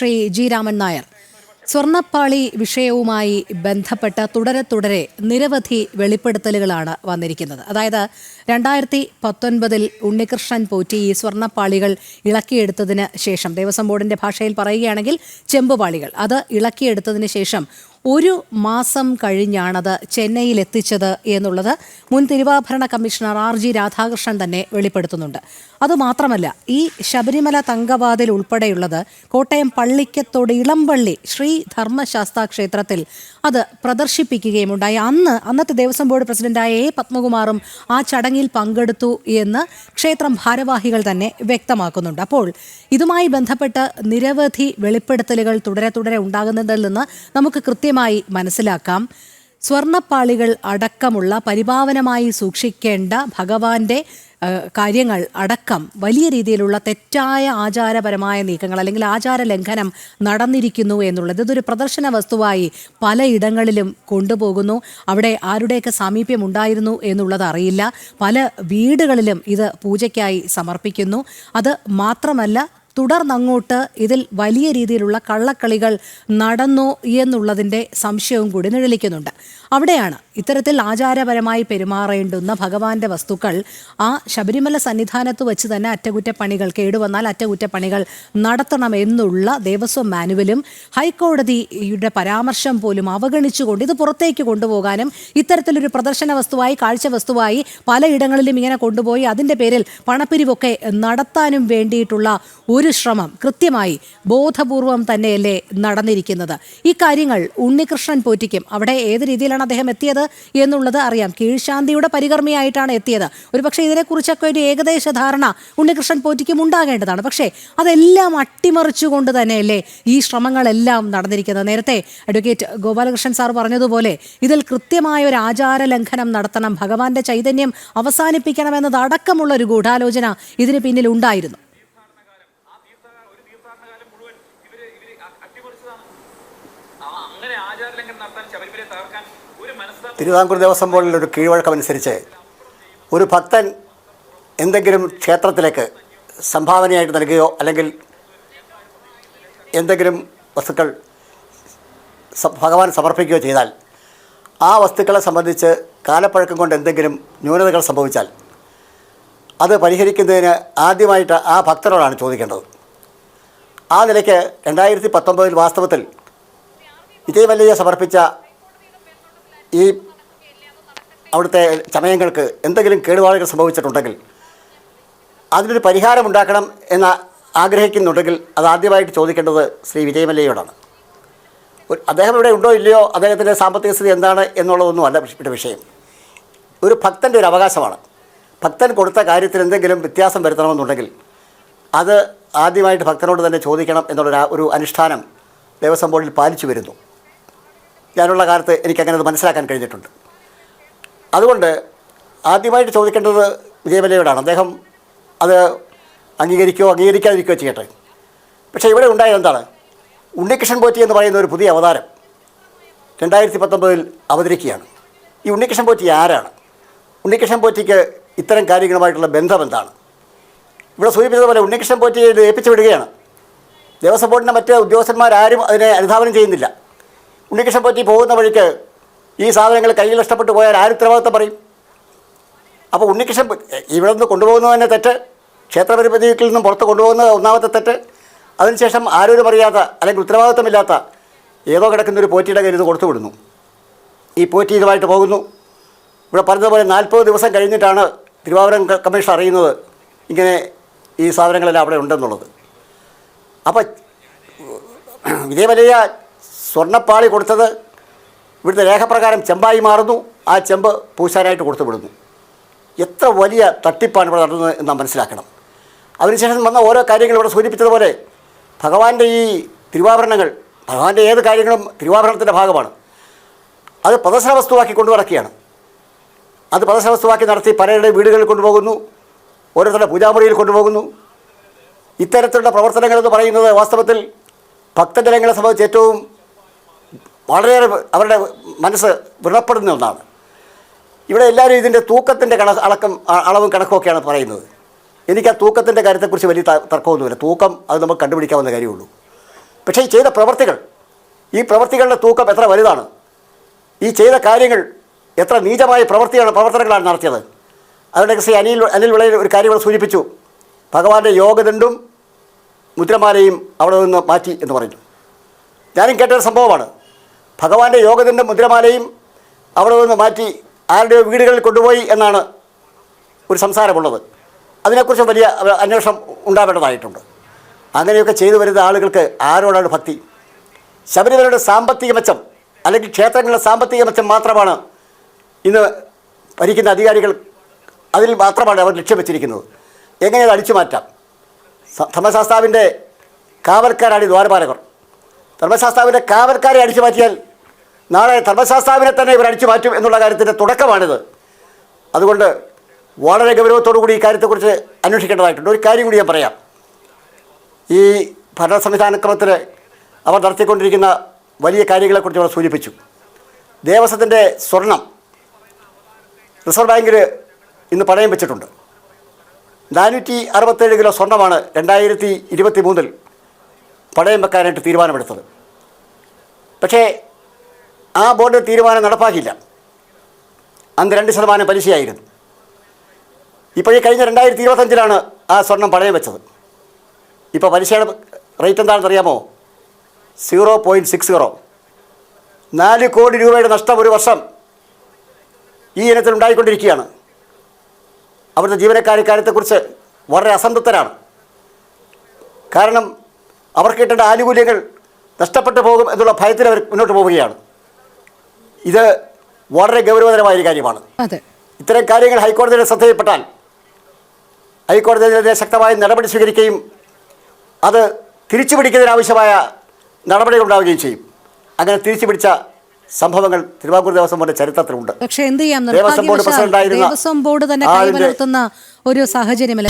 Shri G Raman Nair. സ്വർണ്ണപ്പാളി വിഷയവുമായി ബന്ധപ്പെട്ട് തുടരെ നിരവധി വെളിപ്പെടുത്തലുകളാണ് വന്നിരിക്കുന്നത്. അതായത് 2019 ഉണ്ണികൃഷ്ണൻ പോറ്റി ഈ സ്വർണ്ണപ്പാളികൾ ഇളക്കിയെടുത്തതിന് ശേഷം, ദേവസ്വം ബോർഡിന്റെ ഭാഷയിൽ പറയുകയാണെങ്കിൽ ചെമ്പുപാളികൾ, അത് ഇളക്കിയെടുത്തതിന് ശേഷം 1 മാസം കഴിഞ്ഞാണത് ചെന്നൈയിൽ എത്തിച്ചത് എന്നുള്ളത് മുൻ തിരുവാഭരണ കമ്മീഷണർ RG രാധാകൃഷ്ണൻ തന്നെ വെളിപ്പെടുത്തുന്നുണ്ട്. അതുമാത്രമല്ല, ഈ ശബരിമല തങ്കവാതിൽ ഉൾപ്പെടെയുള്ളത് കോട്ടയം പള്ളിക്കത്തോട് ഇളമ്പള്ളി ശ്രീ ധർമ്മശാസ്താ ക്ഷേത്രത്തിൽ അത് പ്രദർശിപ്പിക്കുകയുമുണ്ടായി. അന്നത്തെ ദേവസ്വം ബോർഡ് പ്രസിഡന്റായ A. പത്മകുമാറും ആ ചടങ്ങിൽ പങ്കെടുത്തു എന്ന് ക്ഷേത്രം ഭാരവാഹികൾ തന്നെ വ്യക്തമാക്കുന്നുണ്ട്. അപ്പോൾ ഇതുമായി ബന്ധപ്പെട്ട് നിരവധി വെളിപ്പെടുത്തലുകൾ തുടരെ ഉണ്ടാകുന്നതിൽ നിന്ന് നമുക്ക് കൃത്യമായി മനസ്സിലാക്കാം, സ്വർണ്ണപ്പാളികൾ അടക്കമുള്ള പരിപാവനമായി സൂക്ഷിക്കേണ്ട ഭഗവാന്റെ കാര്യങ്ങൾ അടക്കം വലിയ രീതിയിലുള്ള തെറ്റായ ആചാരപരമായ നീക്കങ്ങൾ അല്ലെങ്കിൽ ആചാര ലംഘനം നടന്നിരിക്കുന്നു എന്നുള്ളത് ഇതൊരു പ്രദർശന വസ്തുവായി പലയിടങ്ങളിലും കൊണ്ടുപോകുന്നു. അവിടെ ആരുടെയൊക്കെ സാമീപ്യം ഉണ്ടായിരുന്നു എന്നുള്ളത് അറിയില്ല. പല വീടുകളിലും ഇത് പൂജയ്ക്കായി സമർപ്പിക്കുന്നു. അത് മാത്രമല്ല, തുടർന്നങ്ങോട്ട് ഇതിൽ വലിയ രീതിയിലുള്ള കള്ളക്കളികൾ നടന്നു എന്നുള്ളതിൻ്റെ സംശയവും കൂടി നിഴലിക്കുന്നുണ്ട്. അവിടെയാണ് ഇത്തരത്തിൽ ആചാരപരമായി പെരുമാറേണ്ടുന്ന ഭഗവാന്റെ വസ്തുക്കൾ ആ ശബരിമല സന്നിധാനത്ത് വെച്ച് തന്നെ അറ്റകുറ്റപ്പണികൾ കേടുവന്നാൽ അറ്റകുറ്റപ്പണികൾ നടത്തണമെന്നുള്ള ദേവസ്വം മാനുവലും ഹൈക്കോടതിയുടെ പരാമർശം പോലും അവഗണിച്ചുകൊണ്ട് ഇത് പുറത്തേക്ക് കൊണ്ടുപോകാനും ഇത്തരത്തിലൊരു പ്രദർശന വസ്തുവായി, കാഴ്ച വസ്തുവായി പലയിടങ്ങളിലും ഇങ്ങനെ കൊണ്ടുപോയി അതിൻ്റെ പേരിൽ പണപ്പിരിവൊക്കെ നടത്താനും വേണ്ടിയിട്ടുള്ള ഒരു ശ്രമം കൃത്യമായി ബോധപൂർവം തന്നെയല്ലേ നടന്നിരിക്കുന്നത്. ഈ കാര്യങ്ങൾ ഉണ്ണികൃഷ്ണൻ പോറ്റിക്കും അവിടെ ഏത് രീതിയിലാണ് അദ്ദേഹം എത്തിയത് എന്നുള്ളത് അറിയാം. കീഴ്ശാന്തിയുടെ പരികർമ്മിയായിട്ടാണ് എത്തിയത്. ഒരുപക്ഷെ ഇതിനെക്കുറിച്ചൊക്കെ ഒരു ഏകദേശ ധാരണ ഉണ്ണികൃഷ്ണൻ പോറ്റിക്കും ഉണ്ടാകേണ്ടതാണ്. പക്ഷേ അതെല്ലാം അട്ടിമറിച്ചുകൊണ്ട് തന്നെയല്ലേ ഈ ശ്രമങ്ങളെല്ലാം നടന്നിരിക്കുന്നത്. നേരത്തെ അഡ്വക്കേറ്റ് ഗോപാലകൃഷ്ണൻ സാർ പറഞ്ഞതുപോലെ ഇതിൽ കൃത്യമായ ഒരു ആചാര ലംഘനം നടത്തണം, ഭഗവാന്റെ ചൈതന്യം അവസാനിപ്പിക്കണമെന്നത് അടക്കമുള്ള ഒരു ഗൂഢാലോചന ഇതിന് പിന്നിൽ ഉണ്ടായിരുന്നു. തിരുവിതാംകൂർ ദേവസ്വം ബോർഡിൽ ഒരു കീഴ്വഴക്കമനുസരിച്ച് ഒരു ഭക്തൻ എന്തെങ്കിലും ക്ഷേത്രത്തിലേക്ക് സംഭാവനയായിട്ട് നൽകുകയോ അല്ലെങ്കിൽ എന്തെങ്കിലും വസ്തുക്കൾ ഭഗവാൻ സമർപ്പിക്കുകയോ ചെയ്താൽ ആ വസ്തുക്കളെ സംബന്ധിച്ച് കാലപ്പഴക്കം കൊണ്ട് എന്തെങ്കിലും ന്യൂനതകൾ സംഭവിച്ചാൽ അത് പരിഹരിക്കുന്നതിന് ആദ്യമായിട്ട് ആ ഭക്തരോടാണ് ചോദിക്കേണ്ടത്. ആ നിലയ്ക്ക് 2019 വാസ്തവത്തിൽ വിജയമല്യ സമർപ്പിച്ച ഈ അവിടുത്തെ ചമയങ്ങൾക്ക് എന്തെങ്കിലും കേടുപാടുകൾ സംഭവിച്ചിട്ടുണ്ടെങ്കിൽ അതിനൊരു പരിഹാരം ഉണ്ടാക്കണം എന്ന് ആഗ്രഹിക്കുന്നുണ്ടെങ്കിൽ അത് ആദ്യമായിട്ട് ചോദിക്കേണ്ടത് ശ്രീ വിജയമല്യയോടാണ്. അദ്ദേഹം ഇവിടെ ഉണ്ടോ ഇല്ലയോ, അദ്ദേഹത്തിൻ്റെ സാമ്പത്തിക സ്ഥിതി എന്താണ് എന്നുള്ളതൊന്നും അല്ല ഇവിടെ വിഷയം. ഒരു ഭക്തൻ്റെ ഒരു അവകാശമാണ്. ഭക്തൻ കൊടുത്ത കാര്യത്തിൽ എന്തെങ്കിലും വ്യത്യാസം വരുത്തണമെന്നുണ്ടെങ്കിൽ അത് ആദ്യമായിട്ട് ഭക്തനോട് തന്നെ ചോദിക്കണം എന്നുള്ള ഒരു അനുഷ്ഠാനം ദേവസ്വം ബോർഡിൽ പാലിച്ചു വരുന്നു. ഞാനുള്ള കാലത്ത് എനിക്കങ്ങനെ അത് മനസ്സിലാക്കാൻ കഴിഞ്ഞിട്ടുണ്ട്. അതുകൊണ്ട് ആദ്യമായിട്ട് ചോദിക്കേണ്ടത് വിജയമല്യയോടാണ്. അദ്ദേഹം അത് അംഗീകരിക്കാതിരിക്കുകയോ ചെയ്യട്ടെ. പക്ഷേ ഇവിടെ ഉണ്ടായത് എന്താണ്? ഉണ്ണികൃഷ്ണൻ പോറ്റി എന്ന് പറയുന്ന ഒരു പുതിയ അവതാരം 2019 അവതരിക്കുകയാണ്. ഈ ഉണ്ണികൃഷ്ണൻ പോറ്റി ആരാണ്? ഉണ്ണികൃഷ്ണൻ പോറ്റിക്ക് ഇത്തരം കാര്യങ്ങളുമായിട്ടുള്ള ബന്ധം എന്താണ്? ഇവിടെ സൂചിപ്പിച്ചതുപോലെ ഉണ്ണികൃഷ്ണൻ പോറ്റിയെ ഏൽപ്പിച്ചു വിടുകയാണ്. ദേവസ്വം ബോർഡിൻ്റെ മറ്റ് ഉദ്യോഗസ്ഥന്മാരാരും അതിനെ അനുധാവനം ചെയ്യുന്നില്ല. ഉണ്ണികൃഷ്ണൻ പോറ്റി പോകുന്ന വഴിക്ക് ഈ സാധനങ്ങൾ കയ്യിൽ നഷ്ടപ്പെട്ടു പോയാൽ ആര് ഉത്തരവാദിത്തം പറയും? അപ്പോൾ ഉണ്ണികൃഷ്ണൻ ഇവിടെ നിന്ന് കൊണ്ടുപോകുന്നത് തന്നെ തെറ്റ്, ക്ഷേത്രപരിധിയിൽ നിന്നും പുറത്ത് കൊണ്ടുപോകുന്നത് ഒന്നാമത്തെ തെറ്റ്. അതിനുശേഷം ആരോരും അറിയാത്ത അല്ലെങ്കിൽ ഉത്തരവാദിത്തമില്ലാത്ത ഏതോ കിടക്കുന്നൊരു പോറ്റിയുടെ കയ്യിൽ ഇത് കൊടുത്തു വിടുന്നു. ഈ പോറ്റി ഇതുമായിട്ട് പോകുന്നു. ഇവിടെ പറഞ്ഞതുപോലെ 40 ദിവസം കഴിഞ്ഞിട്ടാണ് തിരുവാഭരണം കമ്മീഷൻ അറിയുന്നത് ഇങ്ങനെ ഈ സാധനങ്ങളെല്ലാം അവിടെ ഉണ്ടെന്നുള്ളത്. അപ്പോൾ വിജയമല്യ സ്വർണ്ണപ്പാളി കൊടുത്തത് ഇവിടുത്തെ രേഖപ്രകാരം ചെമ്പായി മാറുന്നു. ആ ചെമ്പ് പൂശാനായിട്ട് കൊടുത്തു വിടുന്നു. എത്ര വലിയ തട്ടിപ്പാണ് ഇവിടെ നടന്നത് എന്ന് നാം മനസ്സിലാക്കണം. അതിനുശേഷം വന്ന ഓരോ കാര്യങ്ങളും ഇവിടെ സൂചിപ്പിച്ചതുപോലെ ഭഗവാന്റെ ഈ തിരുവാഭരണങ്ങൾ, ഭഗവാന്റെ ഏത് കാര്യങ്ങളും തിരുവാഭരണത്തിൻ്റെ ഭാഗമാണ്. അത് പ്രദർശന വസ്തുവാക്കി കൊണ്ടു നടക്കുകയാണ്. അത് പ്രദർശന വസ്തുവാക്കി നടത്തി പലരുടെ വീടുകളിൽ കൊണ്ടുപോകുന്നു, ഓരോരുത്തരുടെ പൂജാമുറിയിൽ കൊണ്ടുപോകുന്നു. ഇത്തരത്തിലുള്ള പ്രവർത്തനങ്ങളെന്ന് പറയുന്നത് വാസ്തവത്തിൽ ഭക്തജനങ്ങളെ സംബന്ധിച്ച് ഏറ്റവും വളരെയേറെ അവരുടെ മനസ്സ് വ്രണപ്പെടുന്ന ഒന്നാണ്. ഇവിടെ എല്ലാവരും ഇതിൻ്റെ തൂക്കത്തിൻ്റെ അളവും കണക്കുമൊക്കെയാണ് പറയുന്നത്. എനിക്ക് ആ തൂക്കത്തിൻ്റെ കാര്യത്തെക്കുറിച്ച് വലിയ തർക്കമൊന്നുമില്ല. തൂക്കം അത് നമുക്ക് കണ്ടുപിടിക്കാവുന്ന കാര്യമുള്ളൂ. പക്ഷേ ഈ ചെയ്ത പ്രവർത്തികൾ, ഈ പ്രവർത്തികളുടെ തൂക്കം എത്ര വലുതാണ്, ഈ ചെയ്ത കാര്യങ്ങൾ എത്ര നീചമായ പ്രവർത്തനങ്ങളാണ് നടത്തിയത്. അതുകൊണ്ട് ശ്രീ അനിൽ വിളയിൽ ഒരു കാര്യം ഇവിടെ സൂചിപ്പിച്ചു. ഭഗവാന്റെ യോഗദണ്ഡും മുദ്രമാലയും അവിടെ നിന്ന് മാറ്റി എന്ന് പറഞ്ഞു. ഞാനും കേട്ടൊരു സംഭവമാണ്. ഭഗവാന്റെ യോഗദണ്ഡും മുദ്രമാലയും അവിടെ നിന്ന് മാറ്റി ആരുടെയോ വീടുകളിൽ കൊണ്ടുപോയി എന്നാണ് ഒരു സംസാരമുള്ളത്. അതിനെക്കുറിച്ച് വലിയ അന്വേഷണം ഉണ്ടാവേണ്ടതായിട്ടുണ്ട്. അങ്ങനെയൊക്കെ ചെയ്തു വരുന്ന ആളുകൾക്ക് ആരോടാണ് ഭക്തി? ശബരിമലയുടെ സാമ്പത്തിക മെച്ചം അല്ലെങ്കിൽ ക്ഷേത്രങ്ങളുടെ സാമ്പത്തിക മെച്ചം മാത്രമാണ് ഇന്ന് ഭരിക്കുന്ന അധികാരികൾ, അതിൽ മാത്രമാണ് അവർ ലക്ഷ്യം വെച്ചിരിക്കുന്നത്. എങ്ങനെ അത് അടിച്ചു മാറ്റാം? ധർമ്മശാസ്താവിൻ്റെ കാവൽക്കാരാണ് ഈ ദ്വാരപാലകർ. ധർമ്മശാസ്താവിൻ്റെ കാവൽക്കാരെ അടിച്ചു മാറ്റിയാൽ നാളെ ധർമ്മശാസ്താവിനെ തന്നെ ഇവർ അടിച്ചു മാറ്റും എന്നുള്ള കാര്യത്തിൻ്റെ തുടക്കമാണിത്. അതുകൊണ്ട് വളരെ ഗൗരവത്തോടുകൂടി ഈ കാര്യത്തെക്കുറിച്ച് അന്വേഷിക്കേണ്ടതായിട്ടുണ്ട്. ഒരു കാര്യം കൂടി ഞാൻ പറയാം. ഈ ഭരണ സംവിധാനക്രമത്തിൽ അവർ നടത്തിക്കൊണ്ടിരിക്കുന്ന വലിയ കാര്യങ്ങളെക്കുറിച്ച് അവർ സൂചിപ്പിച്ചു. ദേവസ്വത്തിൻ്റെ സ്വർണം റിസർവ് ബാങ്കിൽ ഇന്ന് പണയം വെച്ചിട്ടുണ്ട്. 467 കിലോ സ്വർണ്ണമാണ് 2023 പണയം വെക്കാനായിട്ട് തീരുമാനമെടുത്തത്. പക്ഷേ ആ ബോർഡ് തീരുമാനം നടപ്പാക്കിയില്ല. അന്ന് 2% പലിശയായിരുന്നു. ഇപ്പോൾ ഈ കഴിഞ്ഞ 2025 ആ സ്വർണം പണയം വെച്ചത്. ഇപ്പോൾ പലിശയുടെ റേറ്റ് എന്താണെന്ന് അറിയാമോ? 0.60. 4 കോടി രൂപയുടെ നഷ്ടം ഒരു വർഷം ഈ ഇനത്തിൽ ഉണ്ടായിക്കൊണ്ടിരിക്കുകയാണ്. അവിടുത്തെ ജീവനക്കാർ കാര്യത്തെക്കുറിച്ച് വളരെ അസംതൃപ്തരാണ്. കാരണം അവർക്ക് കിട്ടേണ്ട ആനുകൂല്യങ്ങൾ നഷ്ടപ്പെട്ടു പോകും എന്നുള്ള ഭയത്തിൽ അവർ മുന്നോട്ട് പോവുകയാണ്. ഇത് വളരെ ഗൗരവതരമായൊരു കാര്യമാണ്. ഇത്തരം കാര്യങ്ങൾ ഹൈക്കോടതിയുടെ ശ്രദ്ധയിൽപ്പെട്ടാൽ ഹൈക്കോടതിയുടെ ശക്തമായ നടപടി സ്വീകരിക്കുകയും അത് തിരിച്ചു പിടിക്കുന്നതിനാവശ്യമായ നടപടികൾ ഉണ്ടാവുകയും ചെയ്യും. അങ്ങനെ തിരിച്ചു പിടിച്ച സംഭവങ്ങൾ തിരുവിതാംകൂർ ദേവസ്വം ബോർഡിന്റെ ചരിത്രത്തിലുണ്ട്. പക്ഷേ എന്ത് ചെയ്യാം, ദേവസ്വം ബോർഡ് പ്രസിഡന്റായിരുന്ന ദേവസ്വം ബോർഡ് തന്നെ കൈമലർത്തുന്ന ഒരു സാഹചര്യമല്ല.